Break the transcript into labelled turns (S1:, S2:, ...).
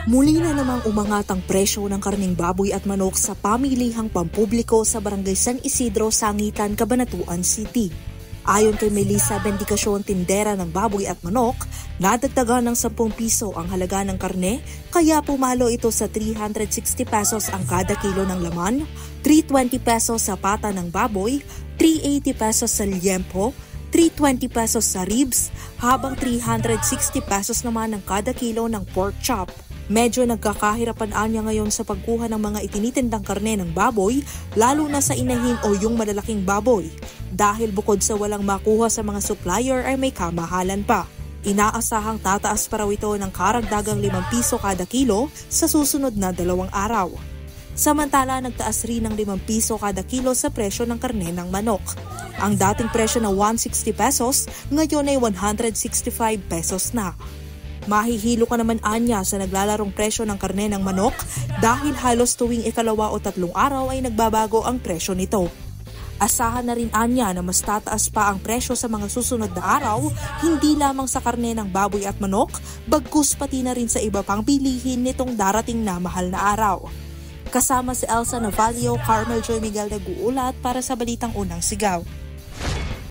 S1: Muli na namang umangat ang presyo ng karning baboy at manok sa pamilihang pampubliko sa Barangay San Isidro, Sangitan, Cabanatuan City. Ayon kay Melissa Bendicasyon, tindera ng baboy at manok, nadagdagan ng 10 piso ang halaga ng karne, kaya pumalo ito sa 360 pesos ang kada kilo ng laman, 320 pesos sa pata ng baboy, 380 pesos sa liempo, 320 pesos sa ribs, habang 360 pesos naman ang kada kilo ng pork chop. Medyo nagkakahirapan niya ngayon sa pagkuha ng mga itinitindang karne ng baboy, lalo na sa inahin o yung malalaking baboy. Dahil bukod sa walang makuha sa mga supplier ay may kamahalan pa. Inaasahang tataas pa raw ito ng karagdagang 5 piso kada kilo sa susunod na 2 araw. Samantala, nagtaas rin ng 5 piso kada kilo sa presyo ng karne ng manok. Ang dating presyo na 160 pesos, ngayon ay 165 pesos na. Mahihilo ka naman anya sa naglalarong presyo ng karne ng manok dahil halos tuwing 2 o 3 araw ay nagbabago ang presyo nito. Asahan na rin anya na mas tataas pa ang presyo sa mga susunod na araw, hindi lamang sa karne ng baboy at manok, bagkus pati na rin sa iba pang bilihin nitong darating na mahal na araw. Kasama si Elsa Navalio, Carmel Joy Miguel nag-uulat para sa Balitang Unang Sigaw.